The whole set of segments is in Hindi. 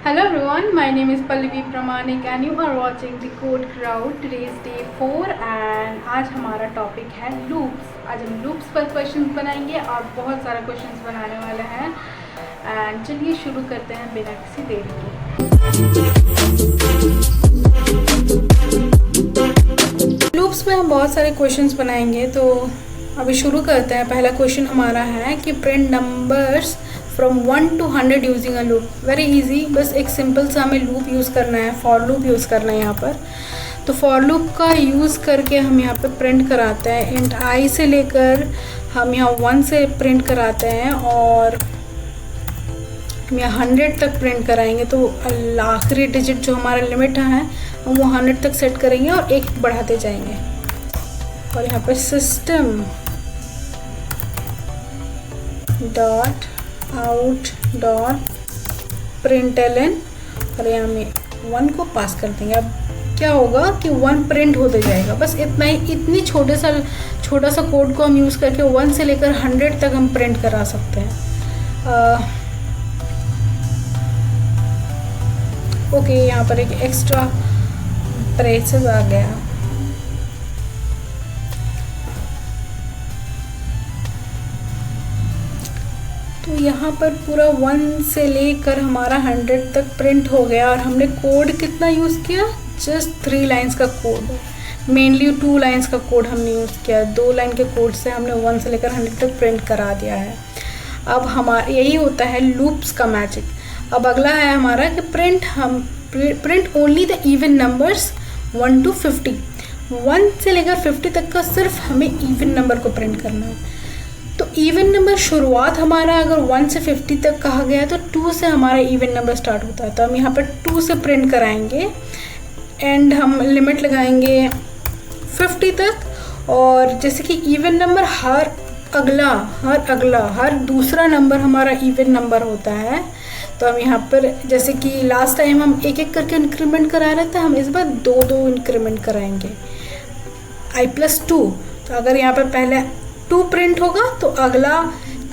Hello everyone, my name is Pallavi Pramanik and you are watching the Code Crowd. Today is day 4 and आज हमारा टॉपिक है लूप्स। आज हम लूप्स पर क्वेश्चंस बनाएंगे और बहुत सारा क्वेश्चंस बनाने वाले हैं। एंड चलिए शुरू करते हैं बिना किसी देरी के। लूप्स में हम बहुत सारे क्वेश्चंस बनाएंगे, तो अभी शुरू करते हैं। पहला क्वेश्चन हमारा है कि print numbers from 1 to 100 using a loop. Very easy, बस एक सिंपल सा हमें लूप यूज़ करना है, फॉर लूप यूज़ करना है यहाँ पर। तो फॉर लूप का यूज़ करके हम यहाँ पर प्रिंट कराते हैं। इंट आई से लेकर हम यहाँ 1 से प्रिंट कराते हैं और हम यहाँ 100 तक प्रिंट कराएंगे। तो आखिरी डिजिट जो हमारा लिमिट है हम वो 100 तक सेट करेंगे और एक बढ़ाते जाएंगे। और यहाँ पर system dot out dot println और यहाँ में 1 को पास कर देंगे। अब क्या होगा कि 1 प्रिंट होते जाएगा, बस इतना ही। इतनी छोटा सा कोड को हम यूज़ करके 1 से लेकर 100 तक हम प्रिंट करा सकते हैं। ओके, यहाँ पर एक एक्स्ट्रा ब्रेसेस आ गया। तो यहाँ पर पूरा 1 से लेकर हमारा 100 तक प्रिंट हो गया और हमने कोड कितना यूज़ किया? जस्ट 3 लाइन्स का कोड। मेनली 2 लाइन्स का कोड हमने यूज़ किया। 2 लाइन के कोड से हमने 1 से लेकर 100 तक प्रिंट करा दिया है। अब हमारा यही होता है लूप्स का मैजिक। अब अगला है हमारा कि print only the even numbers 1 to 50। 1 से लेकर 50 तक का सिर्फ हमें इवन नंबर को प्रिंट करना है। तो इवन नंबर शुरुआत हमारा अगर 1 से 50 तक कहा गया है तो 2 से हमारा इवन नंबर स्टार्ट होता है। तो हम यहाँ पर 2 से प्रिंट कराएंगे एंड हम लिमिट लगाएंगे 50 तक। और जैसे कि इवन नंबर हर दूसरा नंबर हमारा इवन नंबर होता है। तो हम यहाँ पर जैसे कि लास्ट टाइम हम एक एक करके इंक्रीमेंट करा रहे थे, हम इस बार 2 इंक्रीमेंट कराएंगे i+2। तो अगर यहाँ पर पहले 2 प्रिंट होगा तो अगला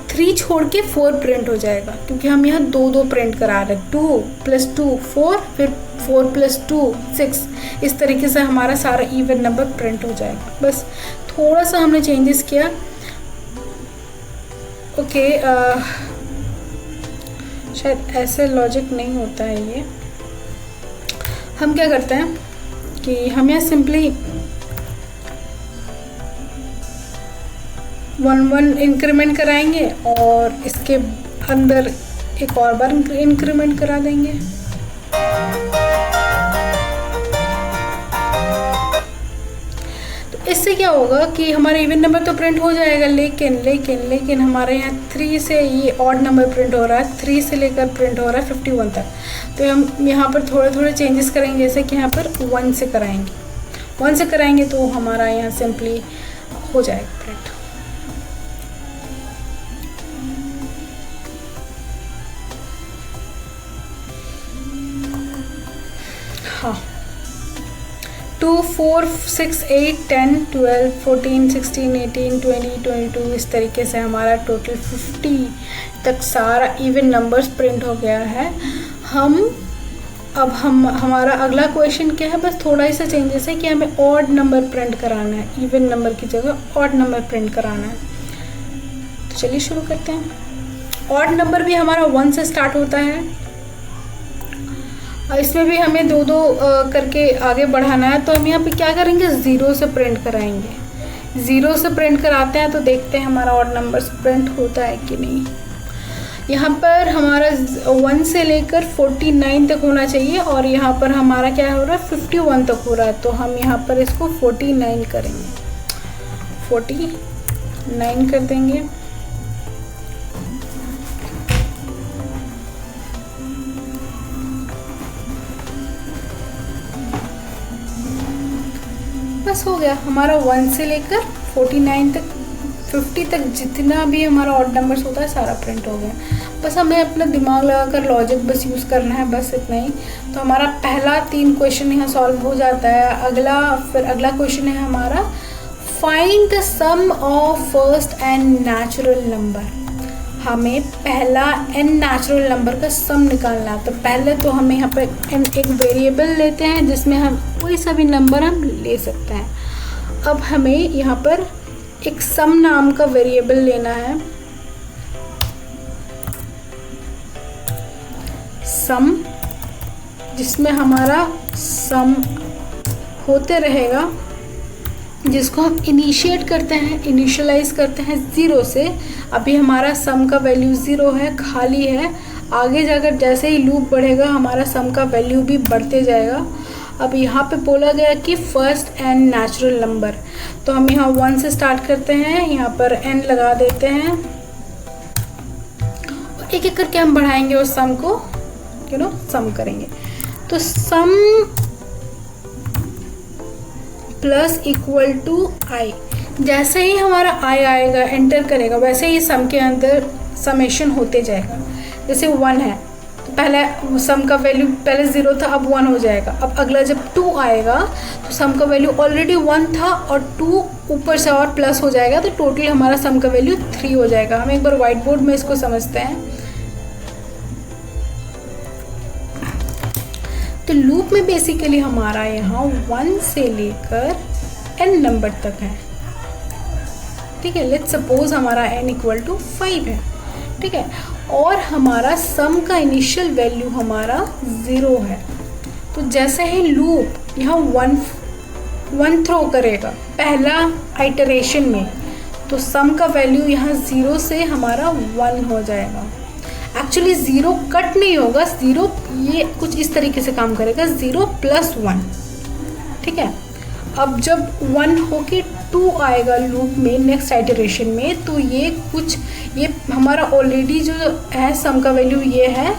3 छोड़ के 4 प्रिंट हो जाएगा, क्योंकि हम यहाँ 2 प्रिंट करा रहे हैं। 2 + 2 4, फिर 4 + 2 6। इस तरीके से हमारा सारा इवन नंबर प्रिंट हो जाएगा। बस थोड़ा सा हमने चेंजेस किया। ओके, शायद ऐसे लॉजिक नहीं होता है ये। हम क्या करते हैं कि हम यहाँ सिंपली 1 इंक्रीमेंट कराएंगे और इसके अंदर एक और बार इंक्रीमेंट करा देंगे। तो इससे क्या होगा कि हमारा इवन नंबर तो प्रिंट हो जाएगा, लेकिन हमारे यहाँ 3 से ये ऑड नंबर प्रिंट हो रहा है। 3 से लेकर प्रिंट हो रहा है 51 तक। तो हम यहाँ पर थोड़े चेंजेस करेंगे, जैसे कि यहाँ पर 1 से कराएंगे तो हमारा यहाँ सिंपली हो जाएगा प्रिंट। हाँ, 2 4 6 8 10 12 14 16 18 20 22 इस तरीके से हमारा टोटल 50 तक सारा इवन नंबर्स प्रिंट हो गया है। अब हमारा अगला क्वेश्चन क्या है? बस थोड़ा ही सा चेंजेस है कि हमें ऑड नंबर प्रिंट कराना है। इवन नंबर की जगह ऑड नंबर प्रिंट कराना है। तो चलिए शुरू करते हैं। ऑड नंबर भी हमारा 1 से स्टार्ट होता है। इसमें भी हमें 2 करके आगे बढ़ाना है। तो हम यहाँ पे क्या करेंगे? 0 से प्रिंट कराएंगे। 0 से प्रिंट कराते हैं तो देखते हैं हमारा ऑड नंबर्स प्रिंट होता है कि नहीं। यहाँ पर हमारा 1 से लेकर 49 तक होना चाहिए और यहाँ पर हमारा क्या हो रहा है? 51 तक हो रहा है। तो हम यहाँ पर इसको 49 करेंगे। 49 कर देंगे। बस हो गया हमारा 1 से लेकर 49 तक 50 तक जितना भी हमारा ऑड नंबर्स होता है सारा प्रिंट हो गया। बस हमें अपना दिमाग लगाकर लॉजिक बस यूज़ करना है, बस इतना ही। तो हमारा पहला 3 क्वेश्चन यहाँ सॉल्व हो जाता है। फिर अगला क्वेश्चन है हमारा find the sum of first n natural number. हमें पहला n नेचुरल नंबर का सम निकालना है। तो पहले तो हमें यहाँ पर n एक वेरिएबल लेते हैं जिसमें हम कोई सा भी नंबर हम ले सकते हैं। अब हमें यहाँ पर एक सम नाम का वेरिएबल लेना है, सम, जिसमें हमारा सम होते रहेगा, जिसको हम इनिशिएट करते हैं, इनिशियलाइज करते हैं 0 से। अभी हमारा सम का वैल्यू 0 है, खाली है। आगे जाकर जैसे ही लूप बढ़ेगा हमारा सम का वैल्यू भी बढ़ते जाएगा। अब यहाँ पे बोला गया कि फर्स्ट n नेचुरल नंबर, तो हम यहाँ 1 से स्टार्ट करते हैं, यहाँ पर n लगा देते हैं, एक एक करके हम बढ़ाएंगे उस सम को, सम करेंगे। तो सम प्लस इक्वल टू आई, जैसे ही हमारा आई आएगा, एंटर करेगा, वैसे ही सम के अंदर समेशन होते जाएगा। जैसे 1 है तो पहले सम का वैल्यू पहले 0 था, अब 1 हो जाएगा। अब अगला जब 2 आएगा तो सम का वैल्यू ऑलरेडी 1 था और 2 ऊपर से और प्लस हो जाएगा, तो टोटल हमारा सम का वैल्यू 3 हो जाएगा। हम एक बार व्हाइट बोर्ड में इसको समझते हैं। तो लूप में बेसिकली हमारा यहाँ 1 से लेकर n नंबर तक है, ठीक है। लेट्स सपोज हमारा n इक्वल टू 5 है, ठीक है, और हमारा सम का इनिशियल वैल्यू हमारा 0 है। तो जैसे ही लूप यहाँ 1 थ्रो करेगा पहला आइटरेशन में, तो सम का वैल्यू यहाँ 0 से हमारा 1 हो जाएगा। एक्चुअली 0 कट नहीं होगा, 0 ये कुछ इस तरीके से काम करेगा, 0 + 1, ठीक है। अब जब 1 होके 2 आएगा लूप में नेक्स्ट आइटरेशन में, तो ये हमारा ऑलरेडी जो है सम का वैल्यू ये है,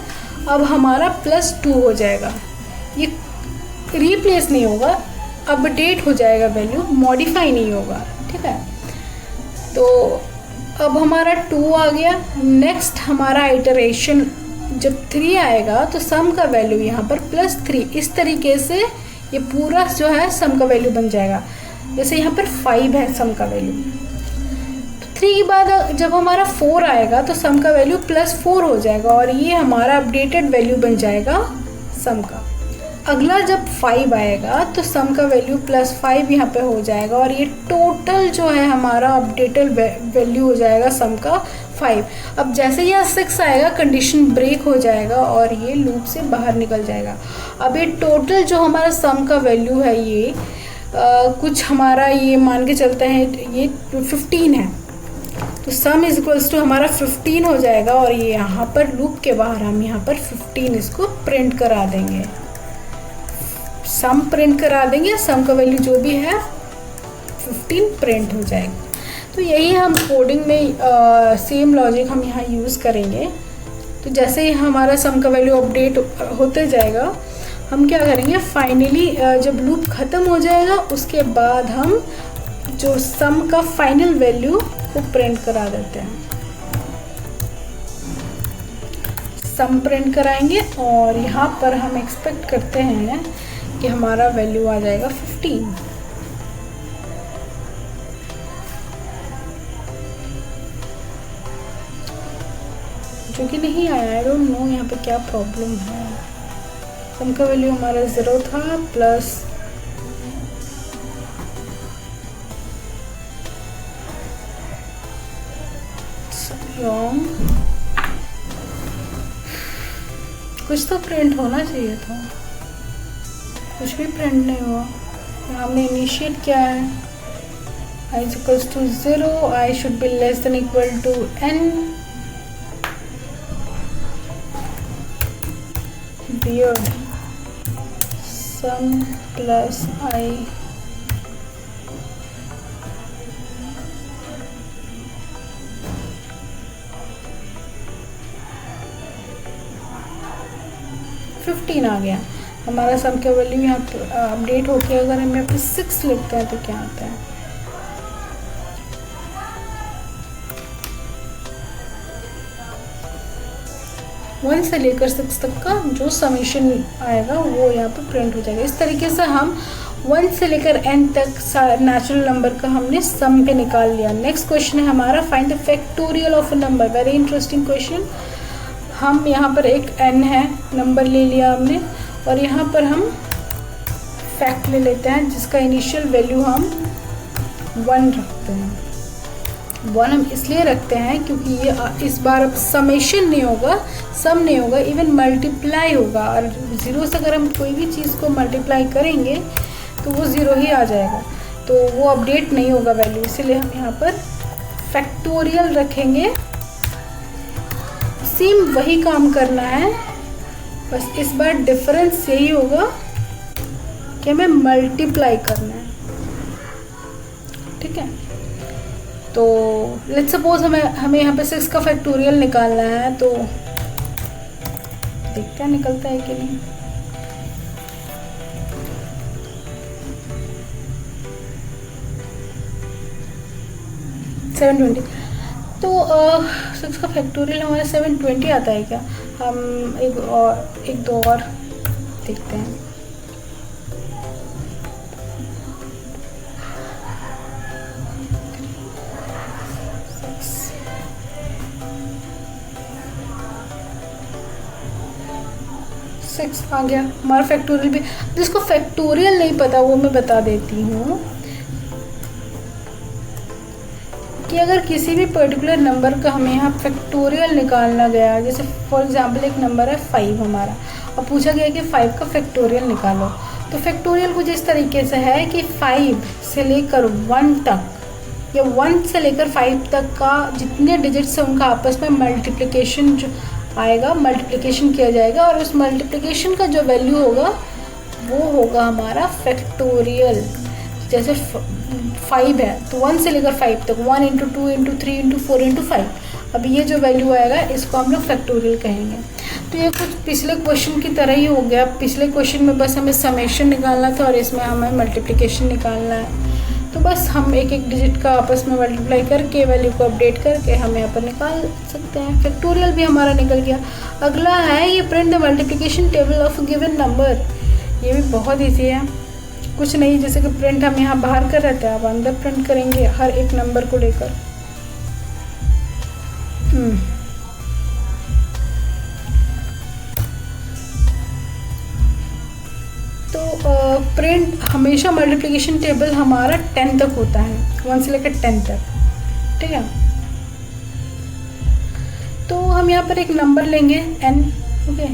अब हमारा +2 हो जाएगा। ये रिप्लेस नहीं होगा, अपडेट हो जाएगा, वैल्यू मॉडिफाई नहीं होगा, ठीक है। तो अब हमारा 2 आ गया। नेक्स्ट हमारा आइटरेशन जब 3 आएगा तो सम का वैल्यू यहाँ पर +3, इस तरीके से ये पूरा जो है सम का वैल्यू बन जाएगा। जैसे यहाँ पर 5 है सम का वैल्यू, तो 3 के बाद जब हमारा 4 आएगा तो सम का वैल्यू +4 हो जाएगा और ये हमारा अपडेटेड वैल्यू बन जाएगा सम का। अगला जब 5 आएगा तो सम का वैल्यू +5 यहाँ पे हो जाएगा और ये टोटल जो है हमारा अपडेटेड वैल्यू हो जाएगा सम का 5। अब जैसे यहाँ 6 आएगा कंडीशन ब्रेक हो जाएगा और ये लूप से बाहर निकल जाएगा। अब ये टोटल जो हमारा सम का वैल्यू है ये कुछ हमारा ये मान के चलते हैं ये 15 है, तो सम इज इक्वल्स टू हमारा 15 हो जाएगा और ये यहाँ पर लूप के बाहर हम यहाँ पर 15 इसको प्रिंट करा देंगे, सम प्रिंट करा देंगे, सम का वैल्यू जो भी है 15 प्रिंट हो जाएगा। तो यही हम कोडिंग में सेम लॉजिक हम यहाँ यूज़ करेंगे। तो जैसे ही हमारा सम का वैल्यू अपडेट होते जाएगा, हम क्या करेंगे, फाइनली जब लूप ख़त्म हो जाएगा उसके बाद हम जो सम का फाइनल वैल्यू को प्रिंट करा देते हैं, सम प्रिंट कराएंगे और यहाँ पर हम एक्सपेक्ट करते हैं कि हमारा वैल्यू आ जाएगा 15। जो कि नहीं आया, आई डोंट नो यहाँ पे क्या प्रॉब्लम है। सम का वैल्यू हमारा 0 था प्लस रॉन्ग, कुछ तो प्रिंट होना चाहिए था, कुछ भी प्रिंट नहीं हुआ। हमने इनिशिएट किया है i is equals to 0, I should be less than equal to n, weird, sum plus I आ गया हमारा सम का वैल्यू यहाँ अपडेट होके। अगर हम यहाँ पे 6 लिखते हैं तो क्या आता है, वन से लेकर 6 तक का जो समेशन आएगा वो यहाँ पे प्रिंट हो जाएगा। इस तरीके से हम 1 से लेकर n तक नेचुरल नंबर का हमने सम पे निकाल लिया। नेक्स्ट क्वेश्चन है हमारा find the factorial of a number. Very interesting question. हम यहाँ पर एक n है नंबर ले लिया हमने और यहाँ पर हम फैक्ट ले लेते हैं जिसका इनिशियल वैल्यू हम 1 रखते हैं। 1 हम इसलिए रखते हैं क्योंकि ये इस बार अब समेशन नहीं होगा, सम नहीं होगा, इवन मल्टीप्लाई होगा। और 0 से अगर हम कोई भी चीज़ को मल्टीप्लाई करेंगे तो वो 0 ही आ जाएगा, तो वो अपडेट नहीं होगा वैल्यू, इसीलिए हम यहाँ पर फैक्टोरियल रखेंगे। सेम वही काम करना है, बस इस बार डिफरेंस यही होगा कि हमें मल्टीप्लाई करना है। ठीक है, तो लेट्स सपोज हमें यहाँ पे 6 का फैक्टोरियल निकालना है, तो देखते हैं निकलता है कि नहीं। तो 6 का फैक्टोरियल हमारा 720 आता है क्या? हम एक दो और देखते हैं। सिक्स आ गया हमारा फैक्टोरियल भी। जिसको फैक्टोरियल नहीं पता वो मैं बता देती हूँ कि अगर किसी भी पर्टिकुलर नंबर का हमें यहाँ फैक्टोरियल निकालना गया, जैसे फॉर एग्जांपल एक नंबर है 5 हमारा, और पूछा गया कि 5 का फैक्टोरियल निकालो, तो फैक्टोरियल कुछ इस तरीके से है कि 5 से लेकर 1 तक या 1 से लेकर 5 तक का जितने डिजिट्स हैं उनका आपस में मल्टीप्लिकेशन जो आएगा, मल्टीप्लिकेशन किया जाएगा और उस मल्टीप्लिकेशन का जो वैल्यू होगा वो होगा हमारा फैक्टोरियल। जैसे 5 है तो 1 से लेकर 5 तक 1 × 2 × 3 × 4 × 5, अब ये जो वैल्यू आएगा इसको हम लोग फैक्टोरियल कहेंगे। तो ये कुछ पिछले क्वेश्चन की तरह ही हो गया। पिछले क्वेश्चन में बस हमें समेशन निकालना था और इसमें हमें मल्टीप्लिकेशन निकालना है। तो बस हम एक एक डिजिट का आपस में मल्टीप्लाई करके वैल्यू को अपडेट करके हम यहाँ पर निकाल सकते हैं। फैक्टोरियल भी हमारा निकल गया। अगला है ये print the multiplication table of given number. ये भी बहुत ईजी है, कुछ नहीं, जैसे कि प्रिंट हम यहाँ बाहर कर रहे थे, अब अंदर प्रिंट करेंगे हर एक नंबर को लेकर। तो प्रिंट हमेशा मल्टीप्लिकेशन टेबल हमारा 10 तक होता है, 1 से लेकर 10 तक। ठीक है, तो हम यहाँ पर एक नंबर लेंगे n, ओके,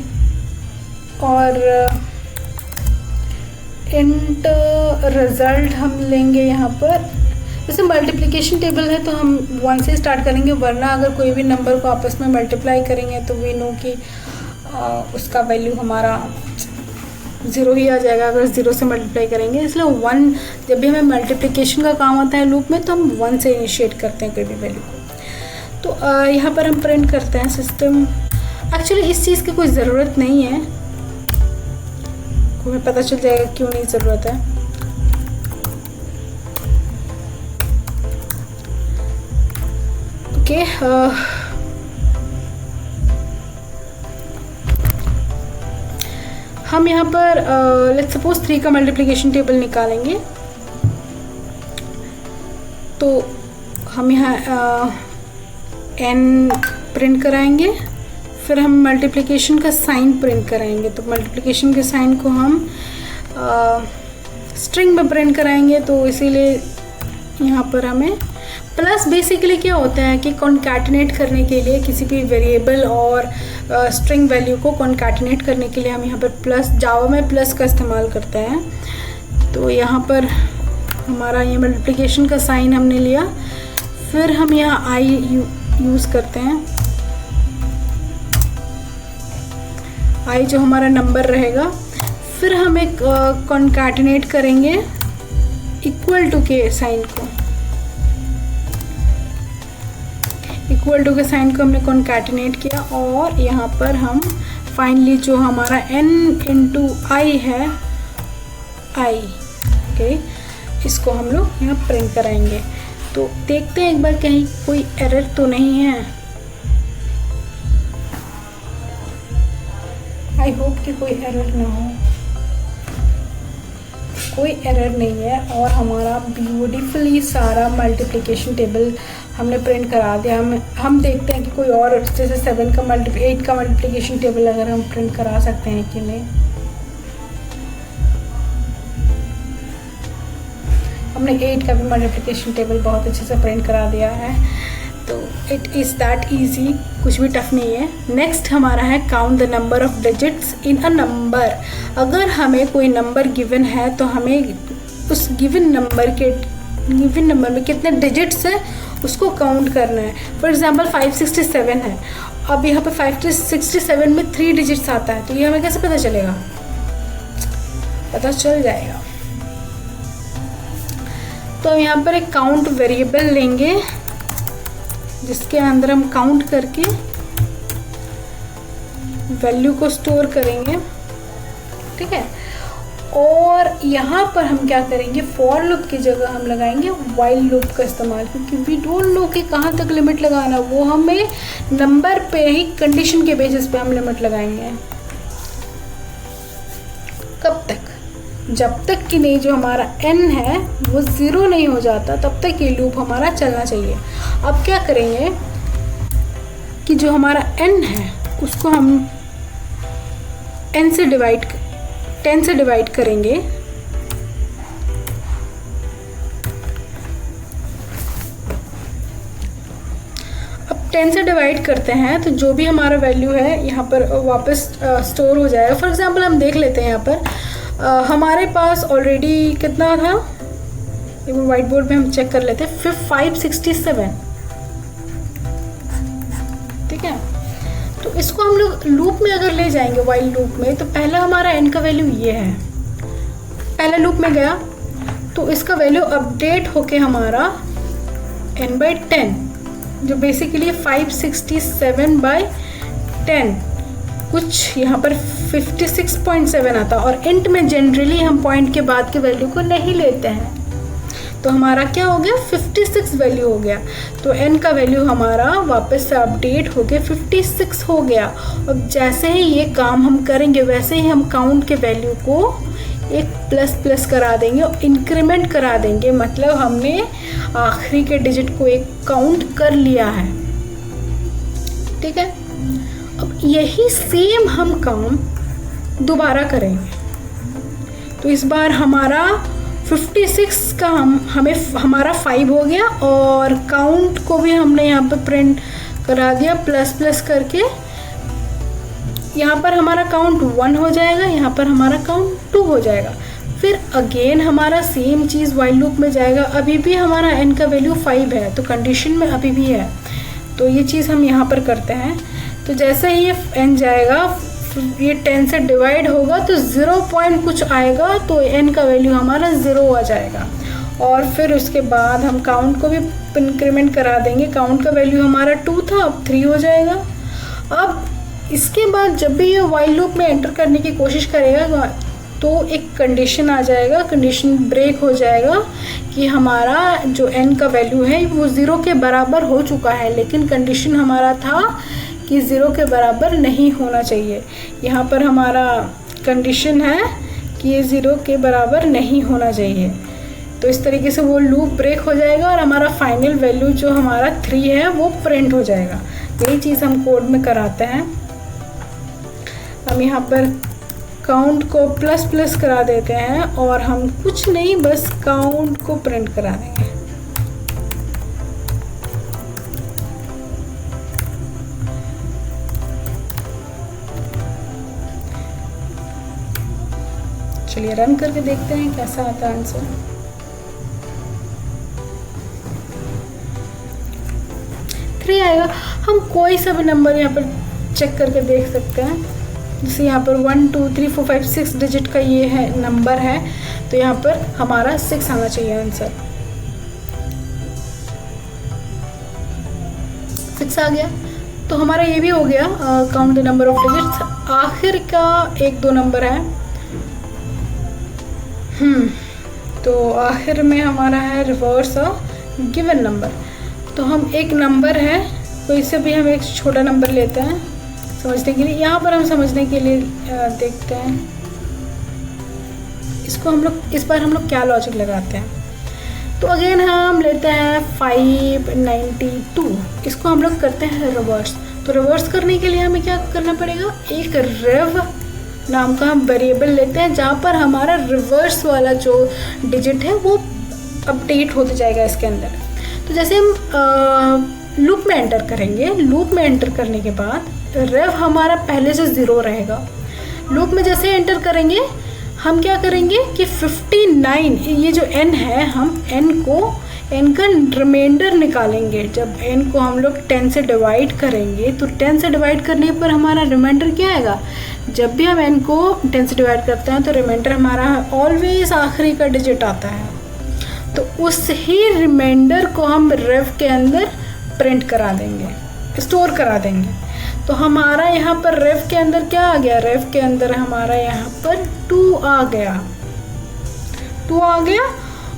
और इंट रिजल्ट हम लेंगे यहाँ पर। जैसे मल्टीप्लिकेशन टेबल है तो हम 1 से स्टार्ट करेंगे, वरना अगर कोई भी नंबर को आपस में मल्टीप्लाई करेंगे तो वी नो कि उसका वैल्यू हमारा 0 ही आ जाएगा अगर 0 से मल्टीप्लाई करेंगे। इसलिए 1, जब भी हमें मल्टीप्लिकेशन का काम आता है लूप में, तो हम 1 से इनिशिएट करते हैं कोई भी वैल्यू को। तो यहाँ पर हम प्रिंट करते हैं सिस्टम। एक्चुअली इस चीज़ की कोई ज़रूरत नहीं है, हमें पता चल जाएगा क्यों नहीं ज़रूरत है। ओके, हम यहाँ पर लेट्स सपोज 3 का मल्टीप्लिकेशन टेबल निकालेंगे। तो हम यहाँ n प्रिंट कराएंगे, फिर हम मल्टीप्लिकेशन का साइन प्रिंट कराएंगे। तो मल्टीप्लिकेशन के साइन को हम स्ट्रिंग में प्रिंट कराएंगे, तो इसीलिए यहाँ पर हमें प्लस। बेसिकली क्या होता है कि कॉन्कैटिनेट करने के लिए किसी भी वेरिएबल और स्ट्रिंग वैल्यू को कॉन्कैटिनेट करने के लिए हम यहाँ पर प्लस, जावा में प्लस का इस्तेमाल करते हैं। तो यहाँ पर हमारा ये मल्टीप्लिकेशन का साइन हमने लिया, फिर हम यहाँ आई यूज़ करते हैं। आई जो हमारा नंबर रहेगा, फिर हम एक कॉन्कैटिनेट करेंगे इक्वल टू के साइन को। इक्वल टू के साइन को हमने कॉन्कैटिनेट किया और यहाँ पर हम फाइनली जो हमारा n × i है, i, ओके, इसको हम लोग यहाँ प्रिंट कराएंगे। तो देखते हैं एक बार कहीं कोई एरर तो नहीं है। आई होप कि कोई एरर ना हो। कोई एरर नहीं है और हमारा ब्यूटीफुली सारा मल्टीप्लिकेशन टेबल हमने प्रिंट करा दिया। हम देखते हैं कि कोई और जैसे 8 का मल्टीप्लिकेशन टेबल अगर हम प्रिंट करा सकते हैं कि नहीं। हमने 8 का भी मल्टीप्लिकेशन टेबल बहुत अच्छे से प्रिंट करा दिया है, तो इट इज़ दैट ईजी, कुछ भी टफ नहीं है। नेक्स्ट हमारा है count the number of digits in a number. अगर हमें कोई नंबर गिवन है तो हमें उस गिवन नंबर में कितने डिजिट्स हैं उसको काउंट करना है। फॉर एग्जांपल 567 है, अब यहाँ पे 567 में 3 डिजिट्स आता है, तो ये हमें कैसे पता चलेगा? पता चल जाएगा। तो यहाँ पर एक काउंट वेरिएबल लेंगे जिसके अंदर हम काउंट करके वैल्यू को स्टोर करेंगे, ठीक है। और यहाँ पर हम क्या करेंगे, फॉर लूप की जगह हम लगाएंगे वाइल लूप का इस्तेमाल, क्योंकि वी डोंट नो कि कहाँ तक लिमिट लगाना, वो हमें नंबर पे ही कंडीशन के बेसिस पे हम लिमिट लगाएंगे। कब तक? जब तक कि नहीं जो हमारा n है वो 0 नहीं हो जाता, तब तक ये लूप हमारा चलना चाहिए। अब क्या करेंगे कि जो हमारा n है उसको हम 10 से डिवाइड करेंगे। अब 10 से डिवाइड करते हैं तो जो भी हमारा वैल्यू है यहाँ पर वापस स्टोर हो जाएगा। फॉर एग्जांपल हम देख लेते हैं यहाँ पर हमारे पास ऑलरेडी कितना था, एक बार व्हाइट बोर्ड पे हम चेक कर लेते हैं, 567, ठीक है। तो इसको हम लोग लूप में अगर ले जाएंगे, वाइल लूप में, तो पहला हमारा n का वैल्यू ये है, पहला लूप में गया तो इसका वैल्यू अपडेट होके हमारा n/10, जो बेसिकली 567/10, कुछ यहाँ पर 56.7 आता, और इंट में जनरली हम पॉइंट के बाद के वैल्यू को नहीं लेते हैं, तो हमारा क्या हो गया, 56 वैल्यू हो गया। तो n का वैल्यू हमारा वापस से अपडेट हो गया 56 हो गया। अब जैसे ही ये काम हम करेंगे वैसे ही हम काउंट के वैल्यू को एक प्लस करा देंगे और इंक्रीमेंट करा देंगे, मतलब हमने आखिरी के डिजिट को एक काउंट कर लिया है, ठीक है। अब यही सेम हम काम दोबारा करेंगे, तो इस बार हमारा 56 का हमारा 5 हो गया और काउंट को भी हमने यहाँ पर प्रिंट करा दिया प्लस करके। यहाँ पर हमारा काउंट 1 हो जाएगा, यहाँ पर हमारा काउंट 2 हो जाएगा। फिर अगेन हमारा सेम चीज़ वाइल लूप में जाएगा। अभी भी हमारा n का वैल्यू 5 है, तो कंडीशन में अभी भी है, तो ये चीज़ हम यहाँ पर करते हैं। तो जैसे ही ये n जाएगा, ये 10 से डिवाइड होगा तो 0 पॉइंट कुछ आएगा, तो n का वैल्यू हमारा 0 आ जाएगा। और फिर उसके बाद हम काउंट को भी इंक्रीमेंट करा देंगे। काउंट का वैल्यू हमारा 2 था, अब 3 हो जाएगा। अब इसके बाद जब भी ये वाइल लूप में एंटर करने की कोशिश करेगा तो एक कंडीशन आ जाएगा, कंडीशन ब्रेक हो जाएगा कि हमारा जो n का वैल्यू है वो 0 के बराबर हो चुका है, लेकिन कंडीशन हमारा था कि 0 के बराबर नहीं होना चाहिए। यहाँ पर हमारा कंडीशन है कि ये 0 के बराबर नहीं होना चाहिए। तो इस तरीके से वो लूप ब्रेक हो जाएगा और हमारा फाइनल वैल्यू जो हमारा 3 है वो प्रिंट हो जाएगा। यही चीज़ हम कोड में कराते हैं। हम यहाँ पर काउंट को प्लस करा देते हैं और हम कुछ नहीं, बस काउंट को प्रिंट करा देंगे। चलिए रन करके देखते हैं कैसा आता है आंसर। थ्री आएगा। हम कोई सा भी नंबर यहाँ पर चेक करके देख सकते हैं। जैसे यहाँ पर 1 2 3 4 5 6 डिजिट का ये है नंबर है, तो यहाँ पर हमारा 6 आना चाहिए आंसर। 6 आ गया, तो हमारा ये भी हो गया count the number of digits. आखिर का 1 2 नंबर है, तो आखिर में हमारा है रिवर्स गिवन नंबर। तो हम एक नंबर है, तो इससे भी हम एक छोटा नंबर लेते हैं समझने के लिए। यहाँ पर हम समझने के लिए देखते हैं, इसको हम लोग इस बार हम लोग क्या लॉजिक लगाते हैं, तो अगेन हम लेते हैं 592, इसको हम लोग करते हैं रिवर्स। तो रिवर्स करने के लिए हमें क्या करना पड़ेगा, एक rev नाम का हम वेरिएबल लेते हैं जहाँ पर हमारा रिवर्स वाला जो डिजिट है वो अपडेट होते जाएगा इसके अंदर। तो जैसे हम लूप में एंटर करेंगे, लूप में एंटर करने के बाद रेव हमारा पहले से 0 रहेगा। लूप में जैसे एंटर करेंगे हम क्या करेंगे कि 59 ये जो n है, हम n का रिमाइंडर निकालेंगे। जब n को हम लोग 10 से डिवाइड करेंगे तो 10 से डिवाइड करने पर हमारा रिमाइंडर क्या आएगा, जब भी हम n को 10 से डिवाइड करते हैं तो रिमाइंडर हमारा ऑलवेज आखिरी का डिजिट आता है। तो उस ही रिमाइंडर को हम रेव के अंदर प्रिंट करा देंगे, स्टोर करा देंगे। तो हमारा यहाँ पर रेव के अंदर क्या आ गया, रेव के अंदर हमारा यहाँ पर 2 आ गया, 2 आ गया।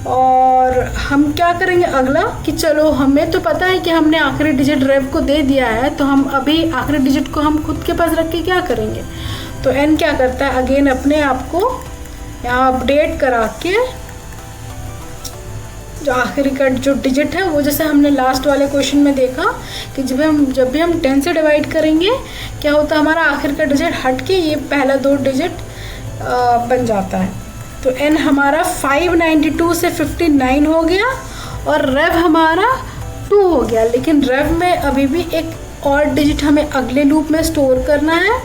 और हम क्या करेंगे अगला कि चलो हमें तो पता है कि हमने आखिरी डिजिट रेव को दे दिया है, तो हम अभी आखिरी डिजिट को हम खुद के पास रख के क्या करेंगे, तो n क्या करता है अगेन अपने आप को यहाँ अपडेट करा के जो आखिरी का जो डिजिट है वो, जैसे हमने लास्ट वाले क्वेश्चन में देखा कि जब भी हम 10 से डिवाइड करेंगे क्या होता है, हमारा आखिर का डिजिट हट के ये पहला 2 डिजिट बन जाता है। तो n हमारा 592 से 59 हो गया और रेव हमारा 2 हो गया, लेकिन रेव में अभी भी एक और डिजिट हमें अगले लूप में स्टोर करना है।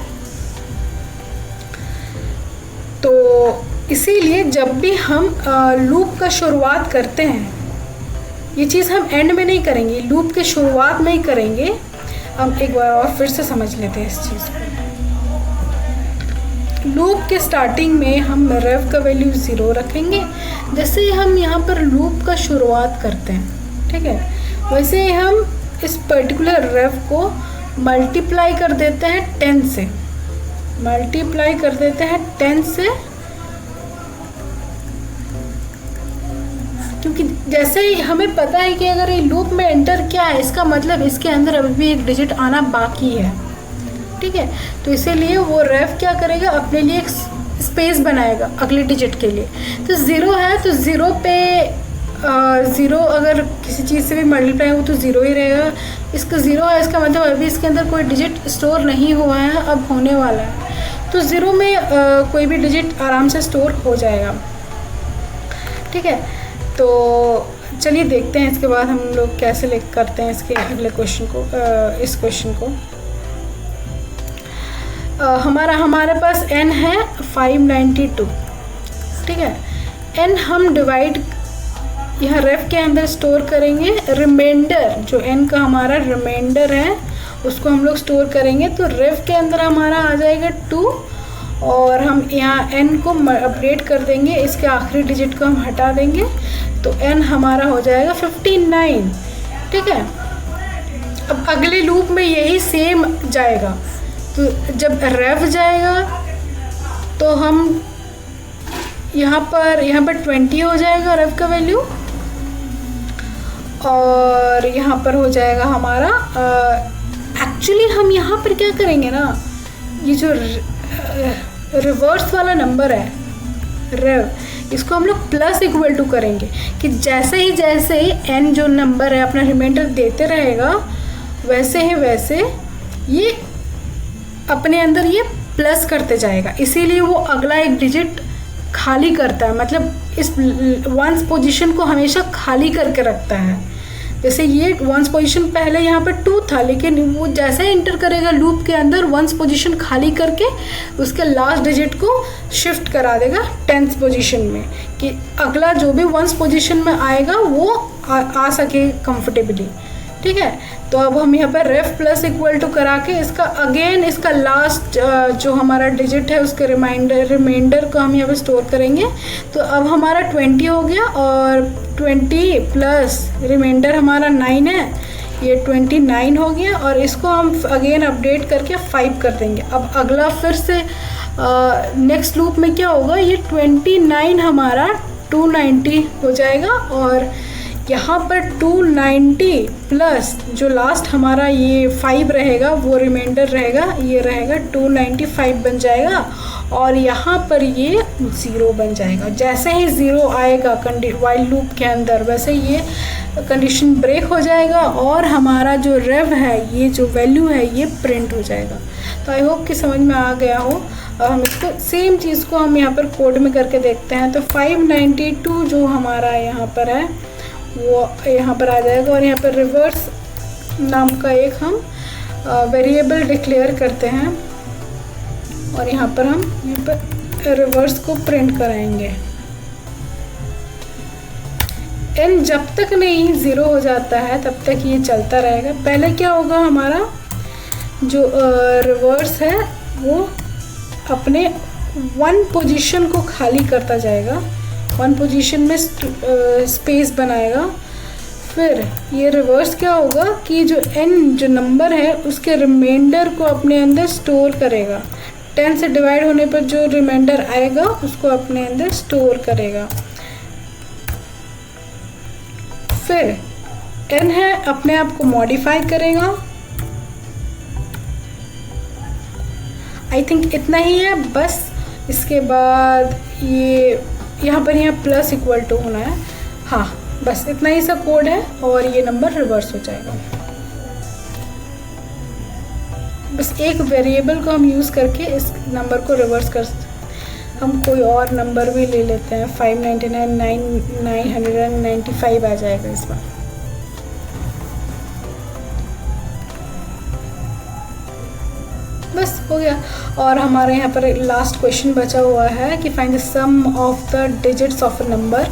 तो इसीलिए जब भी हम लूप का शुरुआत करते हैं, ये चीज़ हम एंड में नहीं करेंगे, लूप के शुरुआत में ही करेंगे। हम एक बार और फिर से समझ लेते हैं इस चीज़ को। लूप के स्टार्टिंग में हम रेव का वैल्यू 0 रखेंगे, जैसे ही हम यहाँ पर लूप का शुरुआत करते हैं, ठीक है, वैसे ही हम इस पर्टिकुलर रेव को मल्टीप्लाई कर देते हैं 10 से, मल्टीप्लाई कर देते हैं 10 से, क्योंकि जैसे ही हमें पता है कि अगर ये लूप में एंटर क्या है, इसका मतलब इसके अंदर अभी भी एक डिजिट आना बाकी है, ठीक है। तो इसीलिए वो रेव क्या करेगा, अपने लिए एक स्पेस बनाएगा अगले डिजिट के लिए। तो 0 है तो 0 पे 0 अगर किसी चीज़ से भी मल्टीप्लाई हो तो 0 ही रहेगा। इसका 0 है, इसका मतलब अभी इसके अंदर कोई डिजिट स्टोर नहीं हुआ है, अब होने वाला है। तो 0 में कोई भी डिजिट आराम से स्टोर हो जाएगा, ठीक है। तो चलिए देखते हैं इसके बाद हम लोग कैसे करते हैं इसके अगले क्वेश्चन को, इस क्वेश्चन को। हमारे पास n है 592, ठीक है। n हम डिवाइड यहाँ रेफ के अंदर स्टोर करेंगे, रिमाइंडर जो n का हमारा रिमाइंडर है उसको हम लोग स्टोर करेंगे। तो रेफ के अंदर हमारा आ जाएगा 2 और हम यहाँ n को अपडेट कर देंगे, इसके आखिरी डिजिट को हम हटा देंगे, तो n हमारा हो जाएगा 59, ठीक है। अब अगले लूप में यही सेम जाएगा, तो जब रेव जाएगा तो हम यहाँ पर 20 हो जाएगा रेव का वैल्यू, और यहाँ पर हो जाएगा हमारा एक्चुअली हम यहाँ पर क्या करेंगे ना, ये जो रिवर्स वाला नंबर है रेव, इसको हम लोग प्लस इक्वल टू करेंगे कि जैसे ही n जो नंबर है अपना रिमाइंडर देते रहेगा वैसे ये अपने अंदर ये प्लस करते जाएगा, इसीलिए वो अगला एक डिजिट खाली करता है, मतलब इस वंस पोजीशन को हमेशा खाली करके रखता है। जैसे ये वंस पोजीशन पहले यहाँ पर 2 था, लेकिन वो जैसे एंटर करेगा लूप के अंदर वंस पोजीशन खाली करके उसके लास्ट डिजिट को शिफ्ट करा देगा 10th पोजीशन में, कि अगला जो भी वंस पोजीशन में आएगा वो आ सके कंफर्टेबली, ठीक है। तो अब हम यहाँ पर रेफ प्लस इक्वल टू करा के इसका अगेन इसका लास्ट जो हमारा डिजिट है उसके रिमाइंडर को हम यहाँ पे स्टोर करेंगे। तो अब हमारा 20 हो गया और 20 प्लस रिमाइंडर हमारा 9 है, ये 29 हो गया, और इसको हम अगेन अपडेट करके 5 कर देंगे। अब अगला फिर से नेक्स्ट लूप में क्या होगा, ये 29 हमारा 290 हो जाएगा, और यहाँ पर 290 प्लस जो लास्ट हमारा ये 5 रहेगा वो रिमाइंडर रहेगा, ये रहेगा 295 बन जाएगा, और यहाँ पर ये 0 बन जाएगा। जैसे ही 0 आएगा वाइल लूप के अंदर, वैसे ये कंडीशन ब्रेक हो जाएगा और हमारा जो रेव है, ये जो वैल्यू है, ये प्रिंट हो जाएगा। तो आई होप कि समझ में आ गया हो। हम इसको सेम चीज़ को हम यहाँ पर कोड में करके देखते हैं। तो 592 जो हमारा यहाँ पर है वो यहाँ पर आ जाएगा और यहाँ पर रिवर्स नाम का एक हम वेरिएबल डिक्लेयर करते हैं और यहाँ पर हम यहाँ पर रिवर्स को प्रिंट कराएंगे। n जब तक नहीं 0 हो जाता है तब तक ये चलता रहेगा। पहले क्या होगा, हमारा जो रिवर्स है वो अपने 1 पोजीशन को खाली करता जाएगा, 1 पोजीशन में स्पेस बनाएगा। फिर ये रिवर्स क्या होगा कि जो n जो नंबर है उसके रिमाइंडर को अपने अंदर स्टोर करेगा। 10 से डिवाइड होने पर जो रिमाइंडर आएगा उसको अपने अंदर स्टोर करेगा। फिर n है अपने आप को मॉडिफाई करेगा। आई थिंक इतना ही है बस। इसके बाद ये यहाँ पर प्लस इक्वल टू होना है। हाँ, बस इतना ही सा कोड है और ये नंबर रिवर्स हो जाएगा। बस एक वेरिएबल को हम यूज़ करके इस नंबर को रिवर्स कर सकते। हम कोई और नंबर भी ले लेते हैं। 599 995 आ जाएगा इस बार। बस हो गया। और हमारे यहाँ पर लास्ट क्वेश्चन बचा हुआ है कि find the sum of the digits of a number.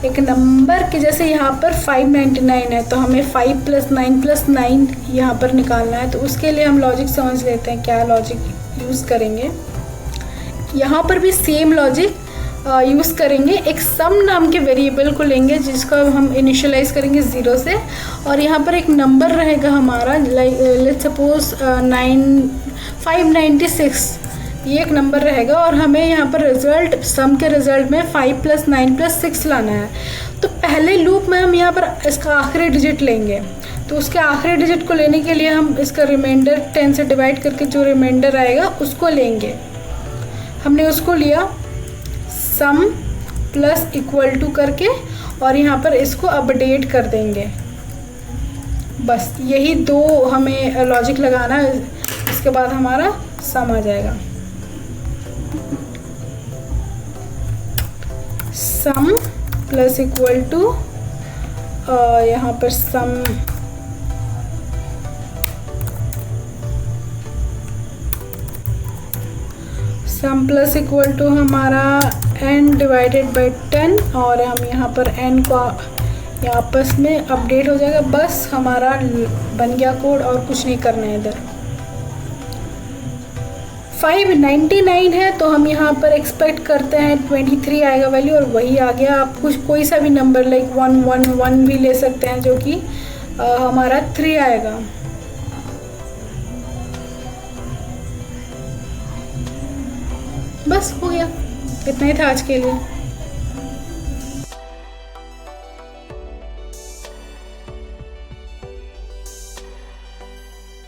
एक नंबर के जैसे यहाँ पर 599 है तो हमें 5 + 9 + 9 यहाँ पर निकालना है। तो उसके लिए हम लॉजिक समझ लेते हैं, क्या लॉजिक यूज़ करेंगे। यहाँ पर भी सेम लॉजिक यूज़ करेंगे। एक सम नाम के वेरिएबल को लेंगे जिसका हम इनिशियलाइज करेंगे 0 से, और यहाँ पर एक नंबर रहेगा हमारा, लेट्स सपोज 596, ये एक नंबर रहेगा और हमें यहाँ पर रिजल्ट, सम के रिजल्ट में 5 + 9 + 6 लाना है। तो पहले लूप में हम यहाँ पर इसका आखिरी डिजिट लेंगे। तो उसके आखिरी डिजिट को लेने के लिए हम इसका रिमाइंडर 10 से डिवाइड करके जो रिमाइंडर आएगा उसको लेंगे। हमने उसको लिया सम प्लस इक्वल टू करके और यहाँ पर इसको अपडेट कर देंगे। बस यही दो हमें लॉजिक लगाना है। इसके बाद हमारा सम आ जाएगा। सम प्लस इक्वल टू यहाँ पर सम प्लस इक्वल टू हमारा n डिवाइडेड बाई 10 और हम यहाँ पर n को यहाँ आपस में अपडेट हो जाएगा। बस हमारा बन गया कोड और कुछ नहीं करना है इधर। 599 है तो हम यहाँ पर एक्सपेक्ट करते हैं 23 आएगा वैल्यू और वही आ गया। आप कुछ कोई सा भी नंबर लाइक 111 भी ले सकते हैं जो कि हमारा 3 आएगा। बस हो गया, इतना ही था आज के लिए।